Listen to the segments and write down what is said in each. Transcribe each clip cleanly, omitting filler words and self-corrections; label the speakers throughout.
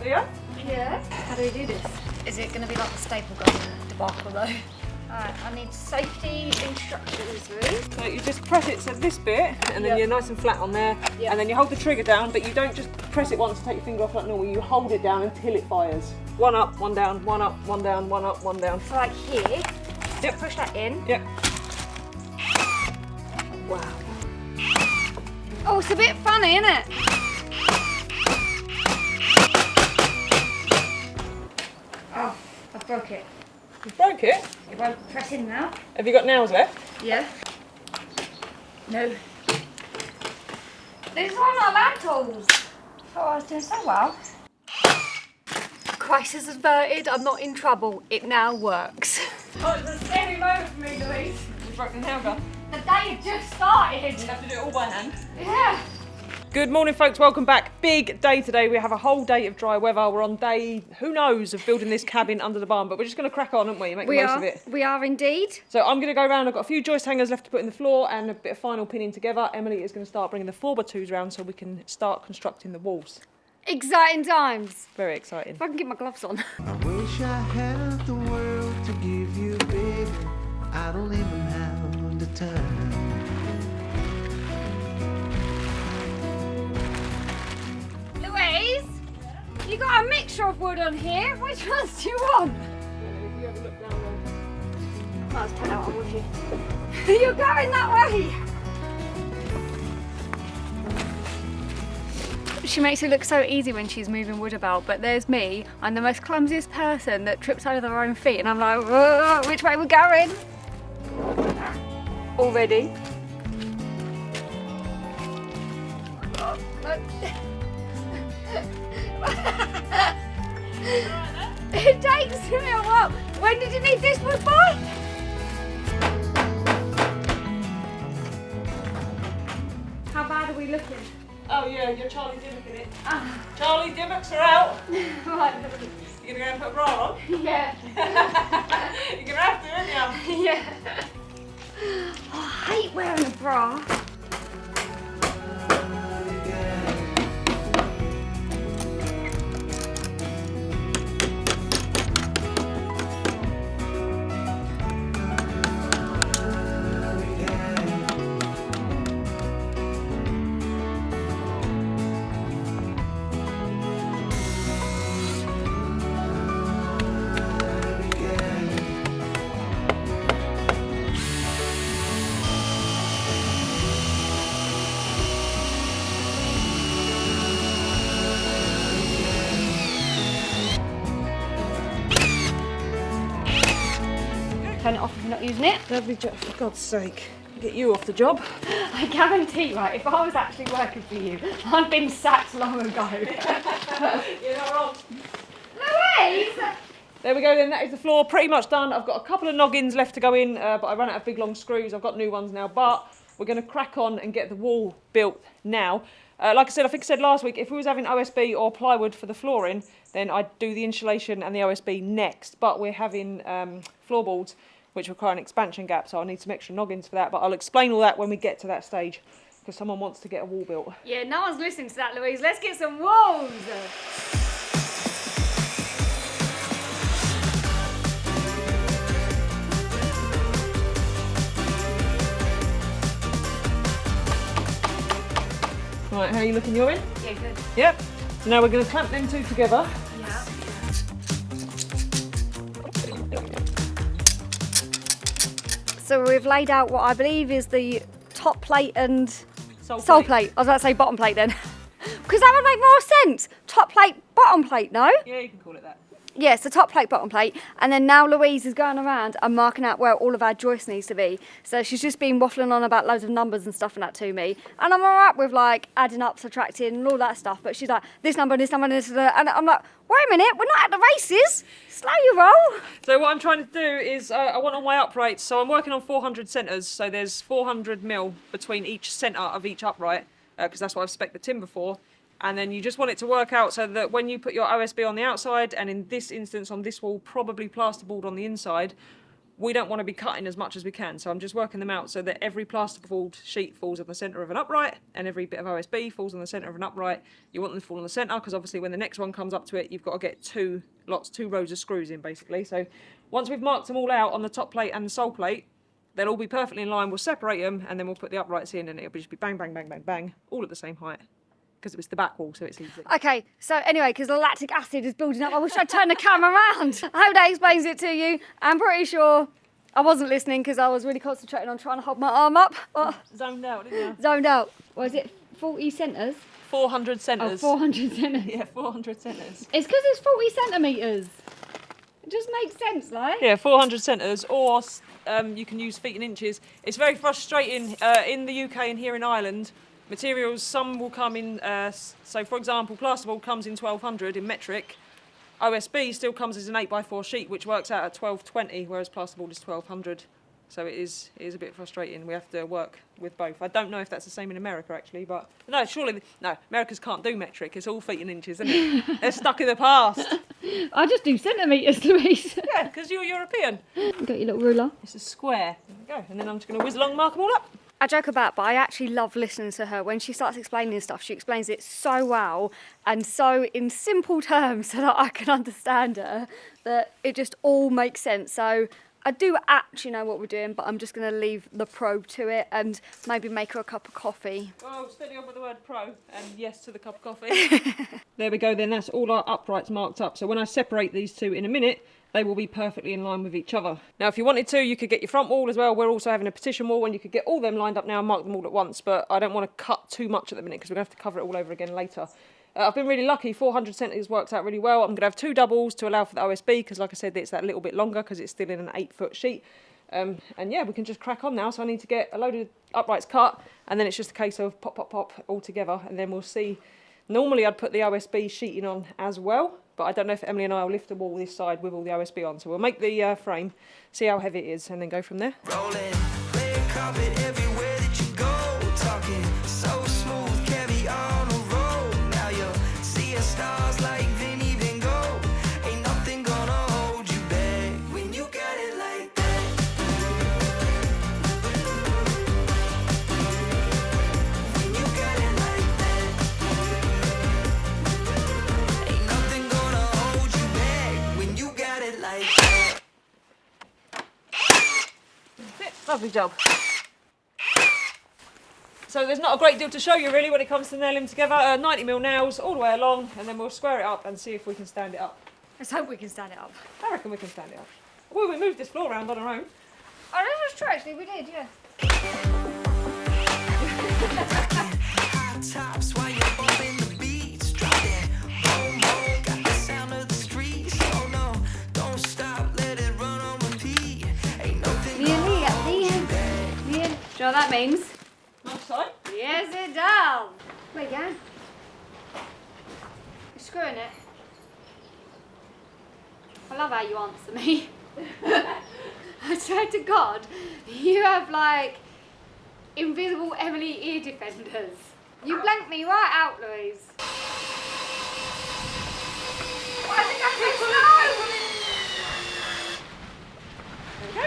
Speaker 1: right, Leah?
Speaker 2: Yeah. How do we do this?
Speaker 3: Is it going to be like the staple gun debacle though?
Speaker 2: Alright, I need safety instructions, really.
Speaker 1: So you just press it, so this bit, and then
Speaker 2: Yep.
Speaker 1: you're nice and flat on there,
Speaker 2: Yep.
Speaker 1: and then you hold the trigger down, but you don't just press it once and take your finger off like normal, you hold it down until it fires. One up, one down, one up, one down, one up, one down.
Speaker 2: So like here,
Speaker 1: Yep.
Speaker 2: push that in.
Speaker 1: Yep.
Speaker 2: Wow. Oh, it's a bit funny, isn't it? Oh, I broke it.
Speaker 1: You broke it?
Speaker 2: It won't press in now.
Speaker 1: Have you got nails left?
Speaker 2: Yeah. No. These are not lab tools. Oh, I was doing so well. Crisis averted. I'm not in trouble. It now works. Oh, it's a scary moment for me, Louise.
Speaker 1: You broke the nail gun.
Speaker 2: The day had just started.
Speaker 1: You have to do it all by hand.
Speaker 2: Yeah.
Speaker 1: Good morning, folks. Welcome back. Big day today. We have a whole day of dry weather. We're on day, who knows, of building this cabin under the barn, but we're just going to crack on, aren't we? Make the most of it.
Speaker 2: We are indeed.
Speaker 1: So I'm going to go around. I've got a few joist hangers left to put in the floor and a bit of final pinning together. Emily is going to start bringing the 4x2s round so we can start constructing the walls.
Speaker 2: Exciting times.
Speaker 1: Very exciting.
Speaker 2: If I can get my gloves on.
Speaker 4: I wish I had the world to give you, baby. I don't even have the time.
Speaker 2: Louise, you got a mixture of wood on here. Which ones do you want?
Speaker 1: If you have a look down there.
Speaker 2: I'll take that one with you. You're going that way. She makes it look so easy when she's moving wood about, but there's me. I'm the most clumsiest person that trips over their own feet, and I'm like, whoa, which way we're going? Already. It takes me a while. When did you need this wood for? How bad are we looking?
Speaker 1: Oh yeah, you're Charlie Dimmock in it. Charlie Dimmocks are out.
Speaker 2: Right.
Speaker 1: You're going to go and put a bra on?
Speaker 2: Yeah.
Speaker 1: You're going to have to, aren't you?
Speaker 2: Yeah. Oh, I hate wearing a bra. Turn it off if you're not using it.
Speaker 1: Lovely job, for God's sake. Get you off the job.
Speaker 2: I guarantee, right, if I was actually working for you, I'd been sacked long ago.
Speaker 1: You're not wrong.
Speaker 2: Louise!
Speaker 1: There we go then, that is the floor pretty much done. I've got a couple of noggins left to go in, but I ran out of big long screws. I've got new ones now, but we're going to crack on and get the wall built now. Like I said, I think I said last week, if we was having OSB or plywood for the flooring, then I'd do the insulation and the OSB next. But we're having floorboards, which require an expansion gap, so I'll need some extra noggins for that. But I'll explain all that when we get to that stage, because someone wants to get a wall built.
Speaker 2: Yeah, no one's listening to that, Louise. Let's get some walls.
Speaker 1: Right, how are you looking? You're in?
Speaker 2: Yeah, good.
Speaker 1: Yep. So now we're going to clamp them two together.
Speaker 2: Yeah. So we've laid out what I believe is the top plate and sole plate. I was about to say bottom plate then. Because that would make more sense. Top plate, bottom plate, no?
Speaker 1: Yeah, you can call it that.
Speaker 2: Yeah, so top plate, bottom plate. And then now Louise is going around and marking out where all of our joists needs to be. So she's just been waffling on about loads of numbers and stuff and that to me. And I'm all right with like adding up, subtracting and all that stuff. But she's like, this number, this number, this, and I'm like, wait a minute, we're not at the races. Slow your roll.
Speaker 1: So what I'm trying to do is, I want all my uprights, so I'm working on 400 centres, so there's 400 mil between each centre of each upright, because that's what I've spec'd the timber for. And then you just want it to work out so that when you put your OSB on the outside, and in this instance on this wall, probably plasterboard on the inside, we don't want to be cutting as much as we can, so I'm just working them out so that every plasterboard sheet falls on the centre of an upright and every bit of OSB falls on the centre of an upright. You want them to fall on the centre because obviously when the next one comes up to it, you've got to get two rows of screws in basically. So once we've marked them all out on the top plate and the sole plate, they'll all be perfectly in line. We'll separate them and then we'll put the uprights in and it'll just be bang, bang, bang, bang, bang, all at the same height. Because it was the back wall, so it's easy.
Speaker 2: Okay, so anyway, because the lactic acid is building up, I wish I'd turned the camera around. I hope that explains it to you. I'm pretty sure I wasn't listening because I was really concentrating on trying to hold my arm up. Oh,
Speaker 1: Zoned out, didn't you?
Speaker 2: zoned out. Was it 40 centres?
Speaker 1: 400 centres.
Speaker 2: Oh, 400 centres.
Speaker 1: Yeah, 400 centres.
Speaker 2: It's because it's 40 centimetres. It just makes sense, like.
Speaker 1: Yeah, 400 centres, or you can use feet and inches. It's very frustrating in the UK and here in Ireland. Materials, some will come in, so for example, plasterboard comes in 1200 in metric. OSB still comes as an 8x4 sheet, which works out at 1220, whereas plasterboard is 1200. So it is a bit frustrating. We have to work with both. I don't know if that's the same in America, actually, but no, surely, no, Americans can't do metric. It's all feet and inches, isn't it? They're stuck in the past.
Speaker 2: I just do centimetres, Louise.
Speaker 1: Yeah, because you're European.
Speaker 2: Got your little ruler.
Speaker 1: It's a square. There we go. And then I'm just going to whiz along and mark them all up.
Speaker 2: I joke about, but I actually love listening to her. When she starts explaining stuff, she explains it so well and so in simple terms so that I can understand her, that it just all makes sense. So I do actually know what we're doing, but I'm just going to leave the pro to it and maybe make her a cup of coffee.
Speaker 1: Oh, steady on with the word pro and yes to the cup of coffee. There we go then, that's all our uprights marked up. So when I separate these two in a minute, they will be perfectly in line with each other. Now, if you wanted to, you could get your front wall as well. We're also having a partition wall and you could get all them lined up now and mark them all at once, but I don't want to cut too much at the minute because we're going to have to cover it all over again later. I've been really lucky, 400 centimetres works out really well. I'm going to have two doubles to allow for the OSB because, like I said, it's that little bit longer because it's still in an 8-foot sheet. And yeah, we can just crack on now. So I need to get a load of uprights cut and then it's just a case of pop, pop, pop all together and then we'll see. Normally I'd put the OSB sheeting on as well, but I don't know if Emily and I will lift the wall this side with all the OSB on. So we'll make the frame, see how heavy it is and then go from there.
Speaker 4: Rolling, laying carpet everywhere that you go. Talking so smooth, carry on a roll. Now you're seeing stars like Vinny Van Gogh. Ain't nothing gonna hold you back when you got it like that. When you got it like that. Ain't nothing gonna hold you back when you got it like that.
Speaker 1: Lovely job. So there's not a great deal to show you really when it comes to nailing them together. 90mm nails all the way along and then we'll square it up and see if we can stand it up.
Speaker 2: Let's hope we can stand it up.
Speaker 1: I reckon we can stand it up. Well, we moved this floor around on our own.
Speaker 2: Oh, this was true actually, we did, yeah.
Speaker 4: High tops while you're bumping the beats. Drop that boom boom, got the sound of the streets. Oh no, don't stop, let it run on repeat. Ain't nothing gonna hold you back.
Speaker 2: Do you know what that means?
Speaker 1: Nice side.
Speaker 2: Yes, it does. Wait, yeah. You're screwing it. I love how you answer me. I swear to God, you have like invisible Emily ear defenders. You blanked me right out, Louise. Why is it going so slow?
Speaker 1: There we go.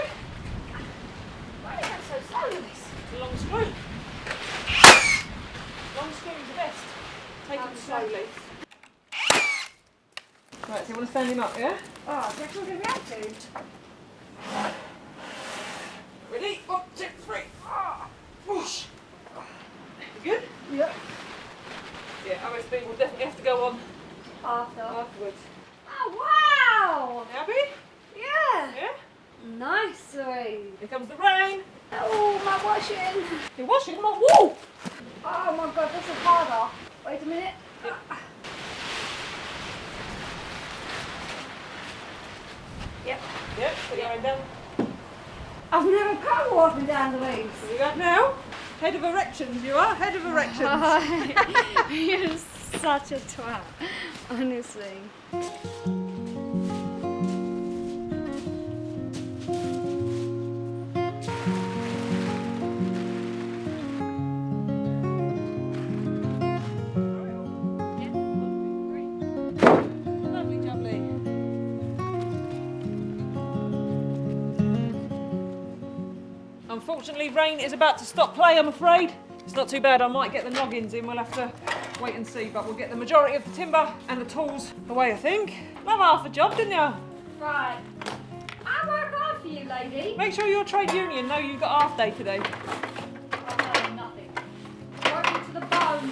Speaker 2: Why is it going so slow, Louise?
Speaker 1: It's a long screw. Long screw is the best. Take it slowly. Right, so you want to stand him up, yeah?
Speaker 2: Oh, do you reckon we're going to be able to?
Speaker 1: Ready? 1, 2, 3. Whoosh. You good?
Speaker 2: Yep.
Speaker 1: Yeah, OSB will definitely have to go on afterwards.
Speaker 2: Oh, wow!
Speaker 1: Happy?
Speaker 2: Yeah.
Speaker 1: Yeah?
Speaker 2: Nice, Louise.
Speaker 1: Here comes the rain.
Speaker 2: Oh, my washing.
Speaker 1: You're washing my wall.
Speaker 2: Oh my God, this is harder. Wait a minute. Yep.
Speaker 1: Yep, put your hand down.
Speaker 2: I've never put a water down, Louise.
Speaker 1: Here we go now. Head of erections, you are. Head of erections.
Speaker 2: You're such a twat, honestly.
Speaker 1: Lovely jubbly. Unfortunately, rain is about to stop play, I'm afraid. It's not too bad, I might get the noggins in, we'll have to wait and see, but we'll get the majority of the timber and the tools away, I think. Love half a job, didn't you?
Speaker 2: Right. I work hard for you, lady.
Speaker 1: Make sure your trade union know you've got half day today.
Speaker 2: I know nothing. Working to the bone.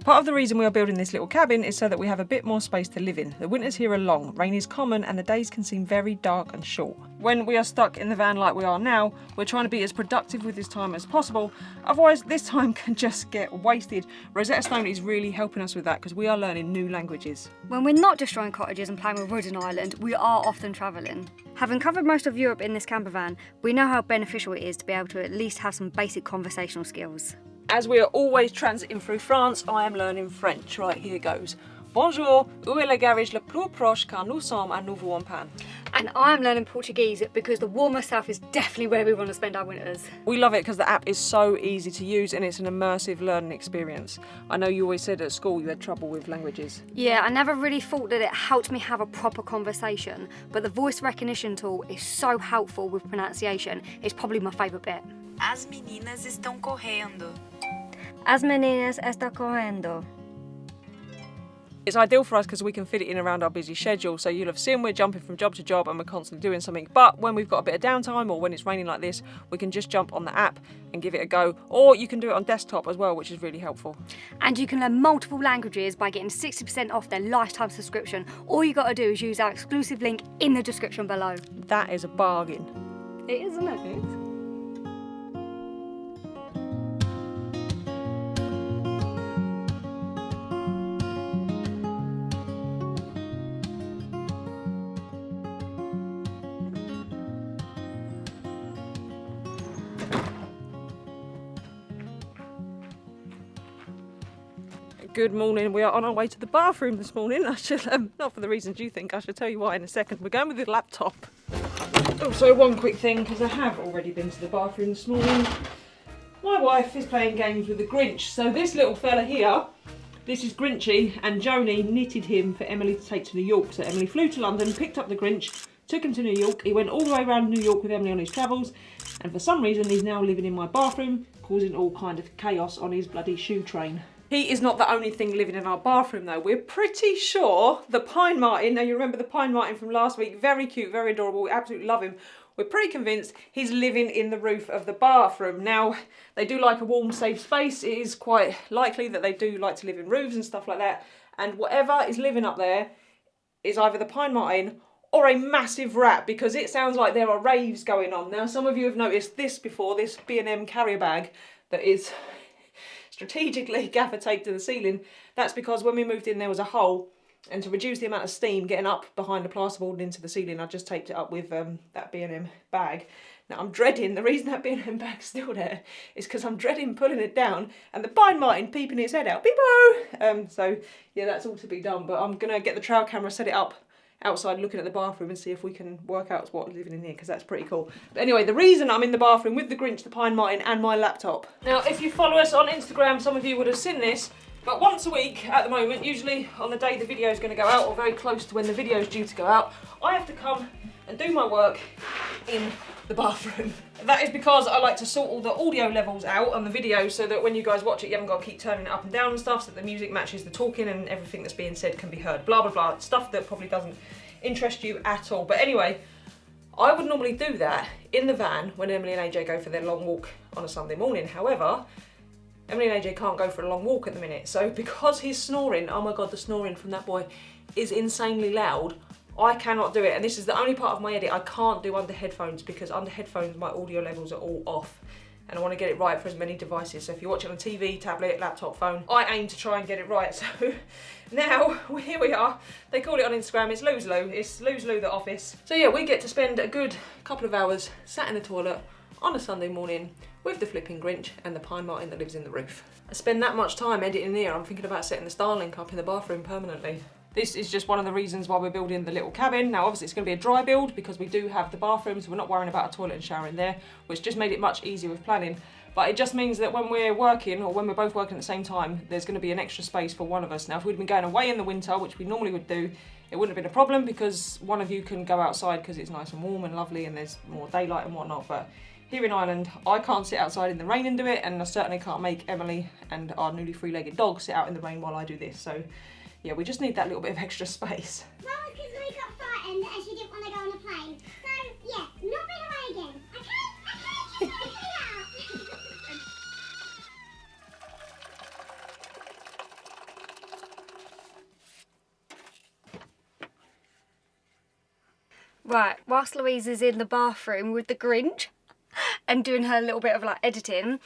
Speaker 1: Part of the reason we are building this little cabin is so that we have a bit more space to live in. The winters here are long, rain is common, and the days can seem very dark and short. When we are stuck in the van like we are now, we're trying to be as productive with this time as possible, otherwise this time can just get wasted. Rosetta Stone is really helping us with that because we are learning new languages.
Speaker 2: When we're not destroying cottages and playing with wood in Ireland, we are often travelling. Having covered most of Europe in this camper van, we know how beneficial it is to be able to at least have some basic conversational skills.
Speaker 1: As we are always transiting through France, I am learning French. Right, here goes. Bonjour, où est le garage le plus proche car nous sommes à Nouveau-en-Pan?
Speaker 2: And I'm learning Portuguese because the warmer south is definitely where we want to spend our winters.
Speaker 1: We love it because the app is so easy to use and it's an immersive learning experience. I know you always said at school you had trouble with languages.
Speaker 2: Yeah, I never really thought that it helped me have a proper conversation, but the voice recognition tool is so helpful with pronunciation. It's probably my favourite bit.
Speaker 5: As meninas estão correndo.
Speaker 2: As meninas está correndo.
Speaker 1: It's ideal for us because we can fit it in around our busy schedule, so you'll have seen we're jumping from job to job and we're constantly doing something, but when we've got a bit of downtime or when it's raining like this, we can just jump on the app and give it a go, or you can do it on desktop as well, which is really helpful.
Speaker 2: And you can learn multiple languages by getting 60% off their lifetime subscription. All you got to do is use our exclusive link in the description below.
Speaker 1: That is a bargain.
Speaker 2: It is, isn't it?
Speaker 1: It is. Good morning, we are on our way to the bathroom this morning. I should, not for the reasons you think, I shall tell you why in a second. We're going with the laptop. Also, one quick thing, because I have already been to the bathroom this morning. My wife is playing games with the Grinch. So this little fella here, this is Grinchy, and Joni knitted him for Emily to take to New York. So Emily flew to London, picked up the Grinch, took him to New York. He went all the way around New York with Emily on his travels, and for some reason he's now living in my bathroom, causing all kind of chaos on his bloody shoe train. He is not the only thing living in our bathroom though. We're pretty sure the Pine Martin, now you remember the Pine Martin from last week, very cute, very adorable, we absolutely love him. We're pretty convinced he's living in the roof of the bathroom. Now, they do like a warm, safe space. It is quite likely that they do like to live in roofs and stuff like that. And whatever is living up there is either the Pine Martin or a massive rat, because it sounds like there are raves going on. Now, some of you have noticed this before, this B&M carrier bag that is strategically gaffer taped to the ceiling. That's because when we moved in there was a hole, and to reduce the amount of steam getting up behind the plasterboard and into the ceiling, I just taped it up with that B&M bag. Now I'm dreading, the reason that B&M bag's still there is because I'm dreading pulling it down and the Pine Martin peeping its head out, beep-o! So yeah, that's all to be done, but I'm gonna get the trail camera, set it up outside looking at the bathroom and see if we can work out what's living in here, because that's pretty cool. But anyway, the reason I'm in the bathroom with the Grinch, the Pine Martin and my laptop. Now, if you follow us on Instagram, some of you would have seen this, but once a week at the moment, usually on the day the video is going to go out or very close to when the video is due to go out, I have to come and do my work in the bathroom. That is because I like to sort all the audio levels out on the video so that when you guys watch it, you haven't got to keep turning it up and down and stuff, so that the music matches the talking and everything that's being said can be heard. Blah, blah, blah. Stuff that probably doesn't interest you at all. But anyway, I would normally do that in the van when Emily and AJ go for their long walk on a Sunday morning. However, Emily and AJ can't go for a long walk at the minute. So because he's snoring, oh my God, the snoring from that boy is insanely loud, I cannot do it. And this is the only part of my edit I can't do under headphones, because under headphones my audio levels are all off. And I want to get it right for as many devices. So if you watch it on TV, tablet, laptop, phone, I aim to try and get it right. So now, here we are. They call it on Instagram, it's Lose Lou. It's Lose Lou the office. So yeah, we get to spend a good couple of hours sat in the toilet on a Sunday morning with the flipping Grinch and the Pine Martin that lives in the roof. I spend that much time editing here, I'm thinking about setting the Starlink up in the bathroom permanently. This is just one of the reasons why we're building the little cabin. Now obviously it's going to be a dry build because we do have the bathroom, so we're not worrying about a toilet and shower in there, which just made it much easier with planning. But it just means that when we're working, or when we're both working at the same time, there's going to be an extra space for one of us. Now if we'd been going away in the winter, which we normally would do, it wouldn't have been a problem because one of you can go outside because it's nice and warm and lovely and there's more daylight and whatnot. But here in Ireland, I can't sit outside in the rain and do it, and I certainly can't make Emily and our newly three-legged dog sit out in the rain while I do this. So yeah, we just need that little bit of extra space.
Speaker 6: Well, because we got frightened and she didn't want to go on a plane. So yeah, not been away again. Okay, just want to put it out.
Speaker 2: Right, whilst Louise is in the bathroom with the Grinch and doing her little bit of like editing,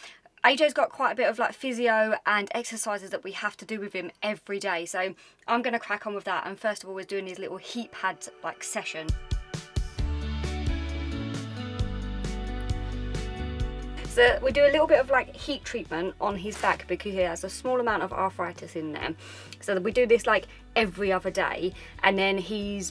Speaker 2: AJ's got quite a bit of like physio and exercises that we have to do with him every day. So I'm going to crack on with that, and first of all we're doing his little heat pad like session. So we do a little bit of like heat treatment on his back because he has a small amount of arthritis in there. So we do this like every other day, and then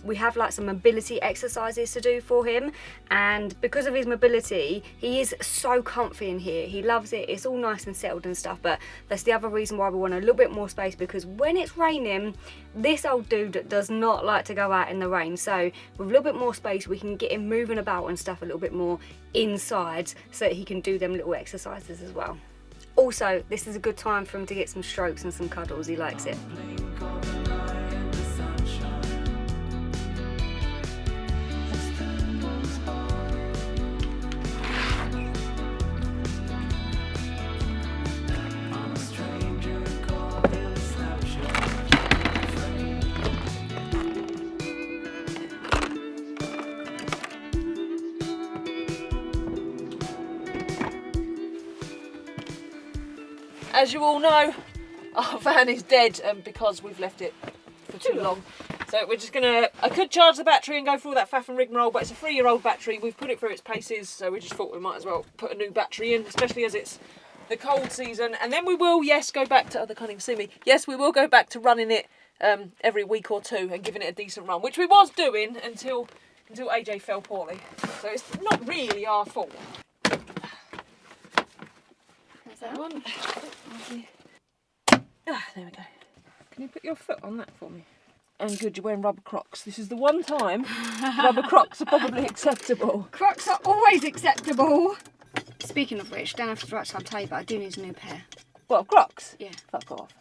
Speaker 2: we have like some mobility exercises to do for him, and because of his mobility he is so comfy in here. He loves it. It's all nice and settled and stuff, but that's the other reason why we want a little bit more space, because when it's raining this old dude does not like to go out in the rain. So with a little bit more space we can get him moving about and stuff a little bit more inside so that he can do them little exercises as well. Also, this is a good time for him to get some strokes and some cuddles. He likes it.
Speaker 1: As you all know, our van is dead because we've left it for too long. So we're just gonna, I could charge the battery and go through all that faff and rigmarole, but it's a 3-year-old battery. We've put it through its paces, so we just thought we might as well put a new battery in, especially as it's the cold season. And then we will, yes, go back to, oh, they can't even see me. Yes, we will go back to running it every week or two and giving it a decent run, which we was doing until AJ fell poorly. So it's not really our fault. That one. There we go. Can you put your foot on that for me? And good, you're wearing rubber Crocs. This is the one time rubber Crocs are probably acceptable.
Speaker 2: Crocs are always acceptable. Speaking of which, don't have to right time tell you, but I do need a new pair.
Speaker 1: What, Crocs?
Speaker 2: Yeah.
Speaker 1: Fuck off.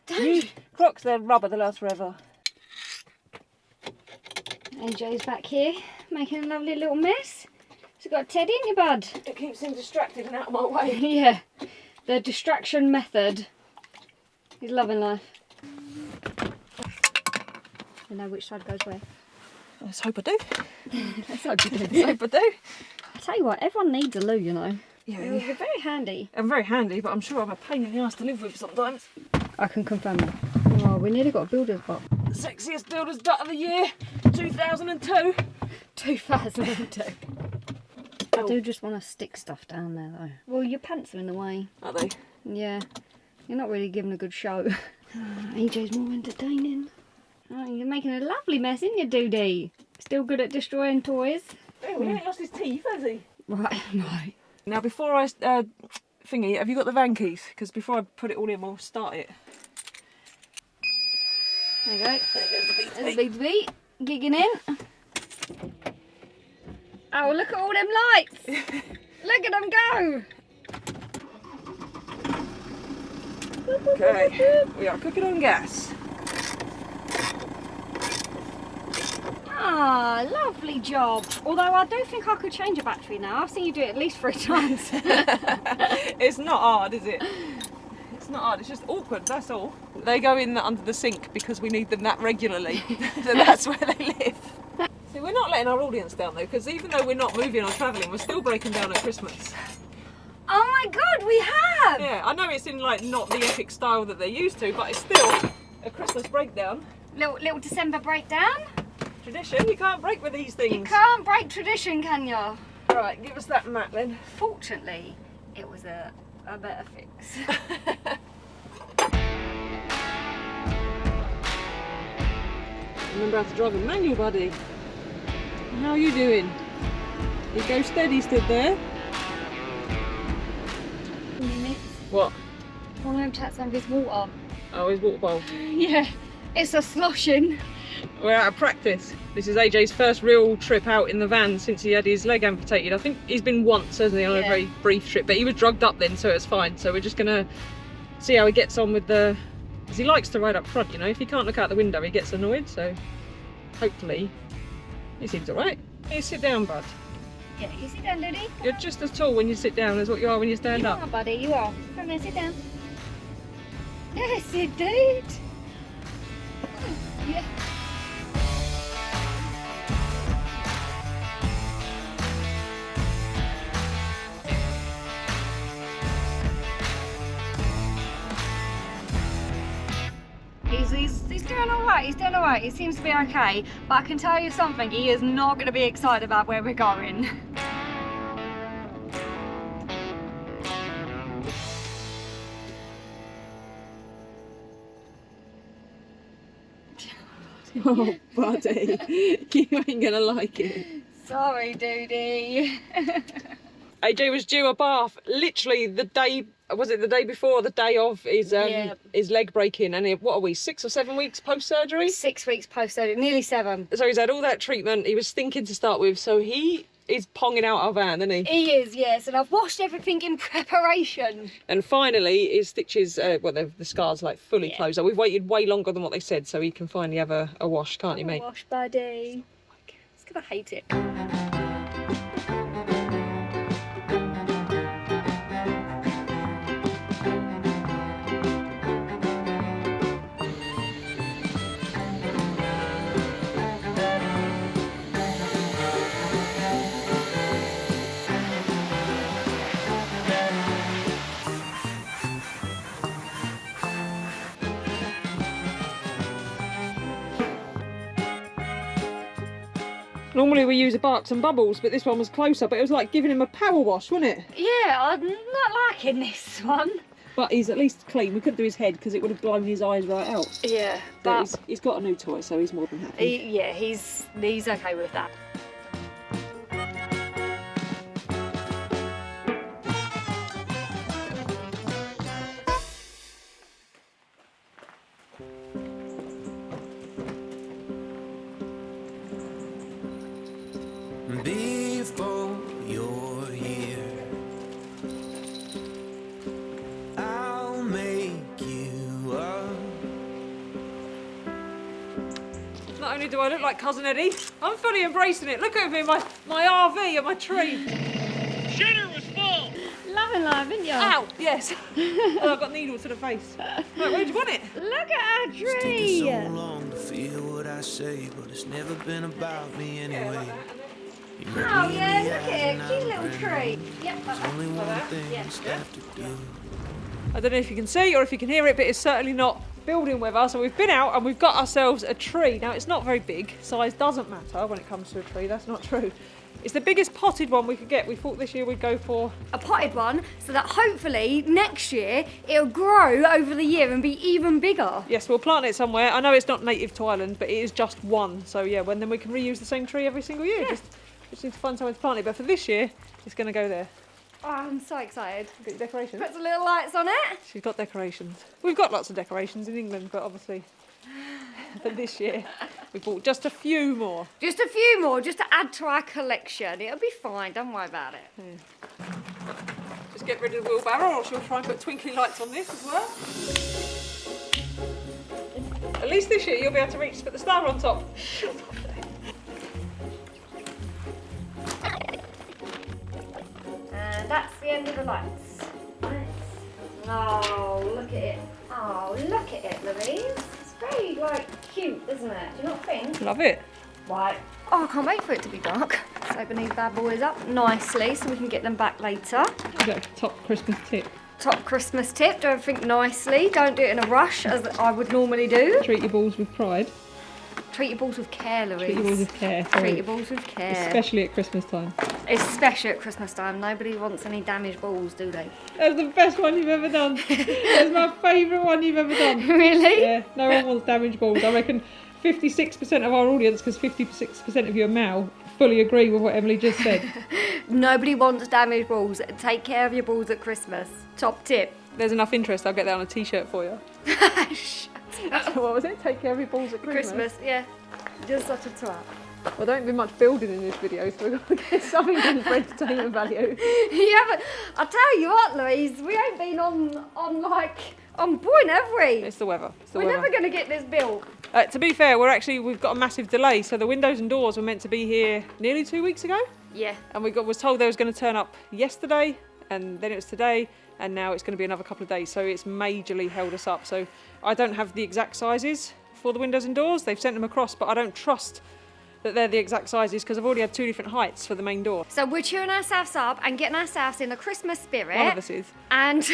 Speaker 2: Don't.
Speaker 1: Crocs, they're rubber, they last forever.
Speaker 2: AJ's back here, making a lovely little mess. So got Teddy in your bud.
Speaker 1: It keeps him distracted and out of my way.
Speaker 2: Yeah. The distraction method. He's loving life. You know which side goes where?
Speaker 1: Let's hope I do.
Speaker 2: Let's hope you do.
Speaker 1: Let's hope I do.
Speaker 2: I tell you what, everyone needs a loo, you know.
Speaker 1: Yeah,
Speaker 2: They're very handy.
Speaker 1: I'm very handy, but I'm sure I'm a pain in the ass to live with sometimes.
Speaker 2: I can confirm that. Oh, we nearly got a builder's box.
Speaker 1: Sexiest builder's butt of the year, 2002.
Speaker 2: 2002. I do just want to stick stuff down there though. Well, your pants are in the way.
Speaker 1: Are they?
Speaker 2: Yeah. You're not really giving a good show. AJ's more entertaining. Oh, you're making a lovely mess, isn't you, Doody? Still good at destroying toys.
Speaker 1: Oh, he ain't lost his teeth, has he?
Speaker 2: Right, right.
Speaker 1: Now, before I thingy, have you got the van keys? Because before I put it all in, we'll start it.
Speaker 2: There you go.
Speaker 1: There goes the beat.
Speaker 2: There's the beat. Gigging in. Oh, look at all them lights. Look at them go.
Speaker 1: Okay, we are cooking on gas.
Speaker 2: Ah, lovely job. Although I do think I could change a battery now. I've seen you do it at least 3 times.
Speaker 1: It's not hard, is it? It's not hard, it's just awkward, that's all. They go in under the sink because we need them that regularly. So that's where they live. See, we're not letting our audience down though, because even though we're not moving or travelling, we're still breaking down at Christmas.
Speaker 2: Oh my God, we have!
Speaker 1: Yeah, I know it's in like not the epic style that they're used to, but it's still a Christmas breakdown.
Speaker 2: Little December breakdown.
Speaker 1: Tradition, you can't break with these things.
Speaker 2: You can't break tradition, can you?
Speaker 1: Right, give us that mat then.
Speaker 2: Fortunately, it was a better fix.
Speaker 1: Remember how to drive a manual, buddy. How are you doing? You go steady, stood there. What?
Speaker 2: I want him to have some of his water.
Speaker 1: Oh, his water bowl.
Speaker 2: Yeah, it's a sloshing.
Speaker 1: We're out of practice. This is AJ's first real trip out in the van since he had his leg amputated. I think he's been once, hasn't he, on a very brief trip, but he was drugged up then, so it's fine. So we're just gonna see how he gets on with the, because he likes to ride up front, you know. If he can't look out the window, he gets annoyed, so hopefully he seems all right. You sit down, bud.
Speaker 2: Yeah, you sit down, Duddy.
Speaker 1: You're just as tall when you sit down as what you are when you stand
Speaker 2: You
Speaker 1: up.
Speaker 2: are, buddy, you are. Come here, sit down. Yes, indeed. Yeah. He's doing all right. He's doing all right. He seems to be okay. But I can tell you something. He is not going to be excited about where we're going.
Speaker 1: Oh, buddy, you ain't gonna like it.
Speaker 2: Sorry, Doody.
Speaker 1: AJ was due a bath literally the day, was it the day before, the day of his leg breaking, and what are we, 6 or 7 weeks post-surgery?
Speaker 2: 6 weeks post-surgery, nearly 7.
Speaker 1: So he's had all that treatment, he was thinking to start with, so he is ponging out our van, isn't he?
Speaker 2: He is, yes, and I've washed everything in preparation.
Speaker 1: And finally, his stitches, the scars like fully closed. So we've waited way longer than what they said, so he can finally have a wash, can't he, mate?
Speaker 2: Wash, buddy. He's gonna hate it.
Speaker 1: Normally we use a Barks and Bubbles, but this one was closer, but it was like giving him a power wash, wasn't it?
Speaker 2: Yeah, I'm not liking this one.
Speaker 1: But he's at least clean. We couldn't do his head because it would have blown his eyes right out.
Speaker 2: Yeah,
Speaker 1: But he's got a new toy, so he's more than happy.
Speaker 2: he's okay with that.
Speaker 4: Before you're here, I'll make you up.
Speaker 1: Not only do I look like Cousin Eddie, I'm fully embracing it. Look at me, my RV and my tree.
Speaker 7: Shitter was full.
Speaker 2: Loving life, isn't you?
Speaker 1: Ow, yes. Oh, I've got needles to the face. Right, where do you want it?
Speaker 2: Look at our
Speaker 4: It's taken
Speaker 2: tree.
Speaker 4: so long to feel what I say, but it's never been about me anyway. You met
Speaker 2: Oh
Speaker 4: me in
Speaker 2: yeah,
Speaker 4: the
Speaker 2: look
Speaker 4: eye
Speaker 2: at it,
Speaker 4: and
Speaker 2: cute
Speaker 4: I
Speaker 2: little
Speaker 4: ran.
Speaker 2: tree. Yep.
Speaker 4: There's only one thing
Speaker 2: Yeah.
Speaker 4: that's left to do.
Speaker 1: I don't know if you can see or if you can hear it, but it's certainly not building weather. So we've been out and we've got ourselves a tree. Now, it's not very big. Size doesn't matter when it comes to a tree. That's not true. It's the biggest potted one we could get. We thought this year we'd go for
Speaker 2: A potted one, so that hopefully next year it'll grow over the year and be even bigger.
Speaker 1: yes, we'll plant it somewhere. I know it's not native to Ireland, but it is just one. So yeah, then we can reuse the same tree every single year. Just need to find somewhere to plant it. But for this year, it's going to go there.
Speaker 2: Oh, I'm so excited.
Speaker 1: Get your decorations.
Speaker 2: Put some little lights on it.
Speaker 1: She's got decorations. We've got lots of decorations in England, but obviously for this year we bought just a few more.
Speaker 2: Just a few more, just to add to our collection. It'll be fine, don't worry about it.
Speaker 1: Just get rid of the wheelbarrow, or she'll try and put twinkly lights on this as well. At least this year you'll be able to reach to put the star on top.
Speaker 2: And that's the end of the lights. Oh, look at it. Oh, look at it, Louise. It's very, cute, isn't it? Do you not think?
Speaker 1: Love it.
Speaker 2: Right. Oh, I can't wait for it to be dark. Let's open these bad boys up nicely so we can get them back later.
Speaker 1: Got a top Christmas tip.
Speaker 2: Top Christmas tip, do everything nicely. Don't do it in a rush as I would normally do.
Speaker 1: Treat your balls with pride.
Speaker 2: Treat your balls with care, Louise.
Speaker 1: Treat your balls with care.
Speaker 2: Treat your balls with care.
Speaker 1: Especially at Christmas time.
Speaker 2: Especially at Christmas time. Nobody wants any damaged balls, do they?
Speaker 1: That's the best one you've ever done. That's my favourite one you've ever done.
Speaker 2: Really?
Speaker 1: Yeah, no one wants damaged balls. I reckon 56% of our audience, because 56% of you are male, fully agree with what Emily just said.
Speaker 2: Nobody wants damaged balls. Take care of your balls at Christmas. Top tip.
Speaker 1: There's enough interest, I'll get that on a t-shirt for you.
Speaker 2: Shut
Speaker 1: What was it? Take care of your balls at
Speaker 2: Christmas, yeah. Just such a twat.
Speaker 1: Well, there ain't been much building in this video, so we've got to get something in for entertainment value.
Speaker 2: Yeah, but I tell you what, Louise, we ain't been on point, have we?
Speaker 1: It's the weather.
Speaker 2: We're never going to get this built.
Speaker 1: To be fair, we've got a massive delay. So the windows and doors were meant to be here nearly 2 weeks ago,
Speaker 2: Yeah.
Speaker 1: and was told they was going to turn up yesterday, and then it was today, and now it's going to be another couple of days. So it's majorly held us up. So I don't have the exact sizes for the windows and doors. They've sent them across, but I don't trust that they're the exact sizes because I've already had 2 different heights for the main door.
Speaker 2: So we're cheering ourselves up and getting ourselves in the Christmas spirit.
Speaker 1: One of us is.
Speaker 2: And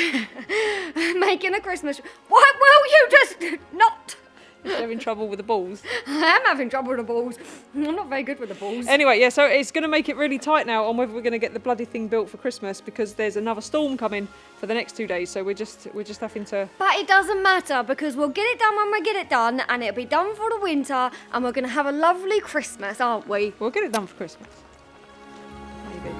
Speaker 2: making a Christmas. Why will you just not?
Speaker 1: You're having trouble with the balls.
Speaker 2: I am having trouble with the balls. I'm not very good with the balls.
Speaker 1: Anyway, yeah, so it's going to make it really tight now on whether we're going to get the bloody thing built for Christmas because there's another storm coming for the next 2 days. So we're just having to.
Speaker 2: But it doesn't matter because we'll get it done when we get it done, and it'll be done for the winter, and we're going to have a lovely Christmas, aren't we?
Speaker 1: We'll get it done for Christmas. Maybe.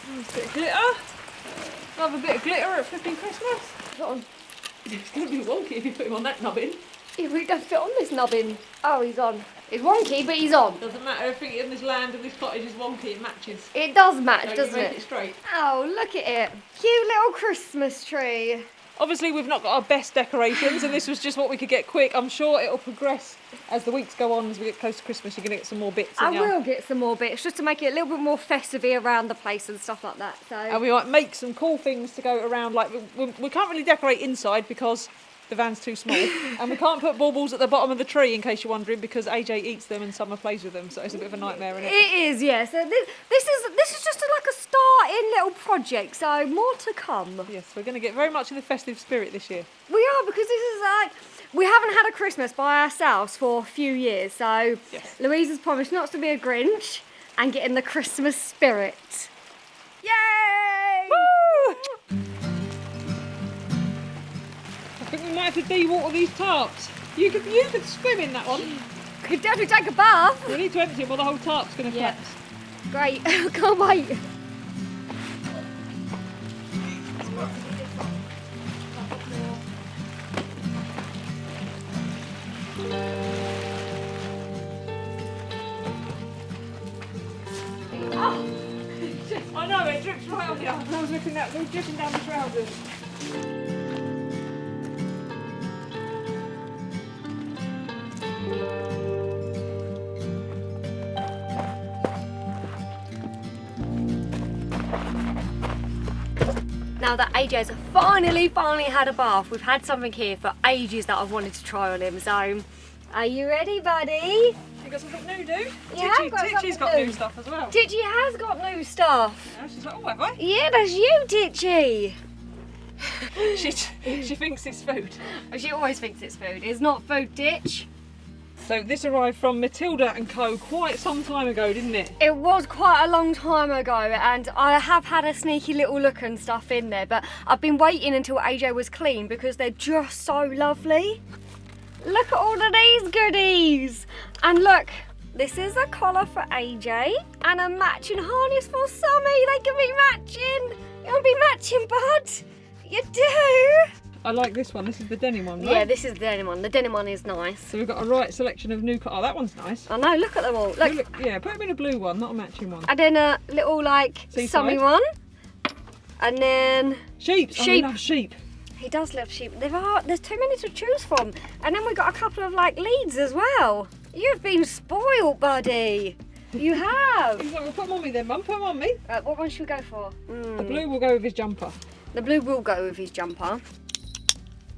Speaker 1: A bit of glitter. Another bit of glitter at flipping Christmas. It's going to be wonky if you put him on that nubbin.
Speaker 2: If we don't fit on this nubbin. Oh, he's on. It's wonky, but he's on.
Speaker 1: Doesn't matter if in this land and this cottage is wonky, it matches.
Speaker 2: It does match,
Speaker 1: So
Speaker 2: doesn't
Speaker 1: you make
Speaker 2: it?
Speaker 1: it straight.
Speaker 2: Oh, look at it. Cute little Christmas tree.
Speaker 1: Obviously, we've not got our best decorations, and this was just what we could get quick. I'm sure it'll progress as the weeks go on. As we get close to Christmas, you're going to get some more bits.
Speaker 2: I
Speaker 1: in ya.
Speaker 2: will get some more bits just to make it a little bit more festive around the place and stuff like that. So
Speaker 1: And we might make some cool things to go around. Like we can't really decorate inside because the van's too small, and we can't put baubles at the bottom of the tree in case you're wondering because AJ eats them and Summer plays with them, so it's a bit of a nightmare, isn't it?
Speaker 2: it is, yeah. So this is just like a starting little project. So more to come.
Speaker 1: Yes, we're going to get very much in the festive spirit this year.
Speaker 2: We are, because this is like, we haven't had a Christmas by ourselves for a few years. So
Speaker 1: Yes.
Speaker 2: Louise has promised not to be a Grinch and get in the Christmas spirit. Yay!
Speaker 1: Woo! I think we might have to de-water these tarps. You could swim in that one.
Speaker 2: Could definitely take a bath.
Speaker 1: We need to empty them or the whole tarp's going to
Speaker 2: Yeah.
Speaker 1: collapse.
Speaker 2: Great, can't wait.
Speaker 1: I know, it drips right on you. I was looking at it was dripping down the trousers.
Speaker 2: Now that AJ's finally had a bath, we've had something here for ages that I've wanted to try on him. So, are you ready, buddy?
Speaker 1: You got something new, do?
Speaker 2: Yeah, I've got
Speaker 1: Titchy's
Speaker 2: something
Speaker 1: got
Speaker 2: new.
Speaker 1: new stuff as well.
Speaker 2: Titchy has got new stuff.
Speaker 1: Yeah, she's like, oh, have I?
Speaker 2: Yeah, that's you, Titchy.
Speaker 1: She thinks it's food.
Speaker 2: She always thinks it's food. It's not food, Titch.
Speaker 1: So this arrived from Matilda & Co. quite some time ago, didn't it?
Speaker 2: It was quite a long time ago, and I have had a sneaky little look and stuff in there, but I've been waiting until AJ was clean because they're just so lovely. Look at all of these goodies. And look, this is a collar for AJ and a matching harness for Sammy. They can be matching. You want to be matching, bud? You do.
Speaker 1: I like this one. This is the denim one, right?
Speaker 2: Yeah, this is the denim one. The denim one is nice.
Speaker 1: So we've got a right selection of new... Oh, that one's nice.
Speaker 2: I know, look at them all. Look.
Speaker 1: Yeah, put them in a blue one, not a matching one.
Speaker 2: And then a little, like,
Speaker 1: Seaside.
Speaker 2: Sammy one. And then...
Speaker 1: Sheep. Oh, I
Speaker 2: Sheep.
Speaker 1: love sheep.
Speaker 2: He does love sheep. There's too many to choose from. And then we've got a couple of, like, leads as well. You've been spoiled, buddy. You have.
Speaker 1: He's like, well, put them on me then, Mum. Put them on me.
Speaker 2: What one should we go for?
Speaker 1: The blue will go with his jumper.
Speaker 2: The blue will go with his jumper.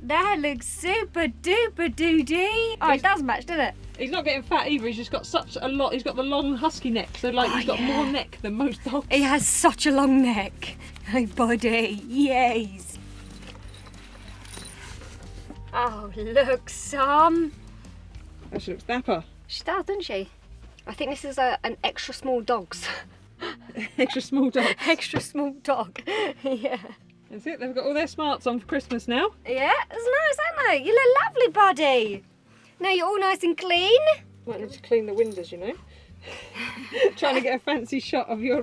Speaker 2: That looks super duper doody. Oh, it does match, doesn't it?
Speaker 1: He's not getting fat either. He's just got such a lot. He's got the long husky neck. So, like, he's got more neck than most dogs.
Speaker 2: He has such a long neck. Hey, buddy. Yes. Oh, look, Sam.
Speaker 1: Oh, she looks dapper.
Speaker 2: She does, doesn't she? I think this is an extra small dog's.
Speaker 1: Extra small dog.
Speaker 2: Extra small dog. Yeah.
Speaker 1: That's it. They've got all their smarts on for Christmas now.
Speaker 2: Yeah, it's nice, aren't they? You look lovely, buddy. Now you're all nice and clean.
Speaker 1: Might need to clean the windows, you know. Trying to get a fancy shot of your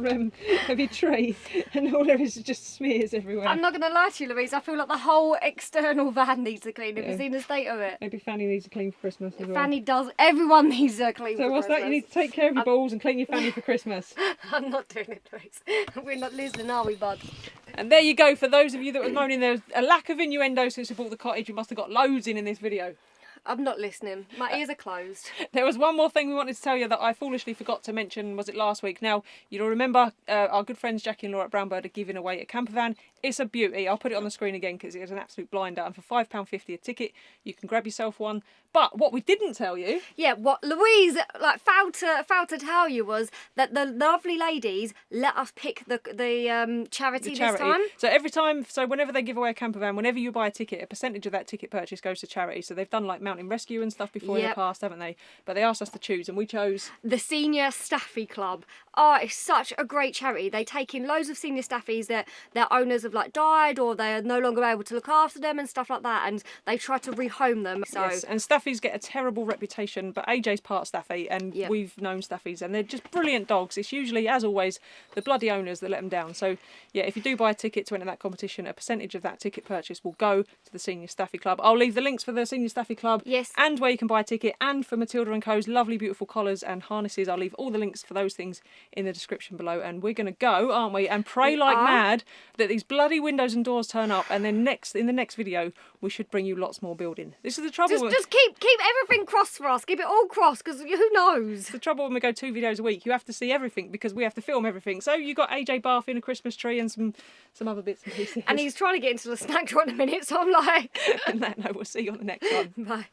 Speaker 1: tree, and all there is just smears everywhere.
Speaker 2: I'm not going to lie to you, Louise. I feel like the whole external van needs to clean. Have you seen the state of it?
Speaker 1: Maybe Fanny needs to clean for Christmas as well.
Speaker 2: Fanny does. Everyone needs to clean for
Speaker 1: So what's
Speaker 2: Christmas.
Speaker 1: that? You need to take care of your balls and clean your fanny for Christmas.
Speaker 2: I'm not doing it, Louise. We're not listening, are we, bud?
Speaker 1: And there you go. For those of you that were moaning there's a lack of innuendo since we bought the cottage, you must have got loads in this video.
Speaker 2: I'm not listening. My ears are closed.
Speaker 1: There was one more thing we wanted to tell you that I foolishly forgot to mention, was it last week? Now, you'll remember our good friends Jackie and Laura at Brownbird are giving away a camper van. It's a beauty. I'll put it on the screen again because it is an absolute blinder. And for £5.50 a ticket, you can grab yourself one. But what we didn't tell you...
Speaker 2: Yeah, what Louise failed to tell you was that the lovely ladies let us pick the charity this time.
Speaker 1: So whenever they give away a camper van, whenever you buy a ticket, a percentage of that ticket purchase goes to charity. So they've done like mountain rescue and stuff before in the past, haven't they? But they asked us to choose and we chose...
Speaker 2: the Senior Staffy Club. Oh, it's such a great charity. They take in loads of senior staffies that their owners have died or they're no longer able to look after them and stuff like that, and they try to rehome them. So
Speaker 1: yes, and staffies get a terrible reputation, but AJ's part staffy and we've known staffies and they're just brilliant dogs. It's usually, as always, the bloody owners that let them down. So yeah, if you do buy a ticket to enter that competition, a percentage of that ticket purchase will go to the Senior Staffy Club. I'll leave the links for the Senior Staffy Club and where you can buy a ticket, and for Matilda & Co.'s lovely beautiful collars and harnesses. I'll leave all the links for those things in the description below, and we're going to go, aren't we, and pray like mad that these bloody windows and doors turn up, and then in the next video we should bring you lots more building. This is the trouble.
Speaker 2: Just keep everything crossed for us. Keep it all crossed, because who knows?
Speaker 1: The trouble when we go 2 videos a week, you have to see everything because we have to film everything. So you got AJ bathing a Christmas tree and some other bits and pieces.
Speaker 2: And he's trying to get into the snack drawer in a minute, so I'm like...
Speaker 1: And that, no, we'll see you on the next one.
Speaker 2: Bye.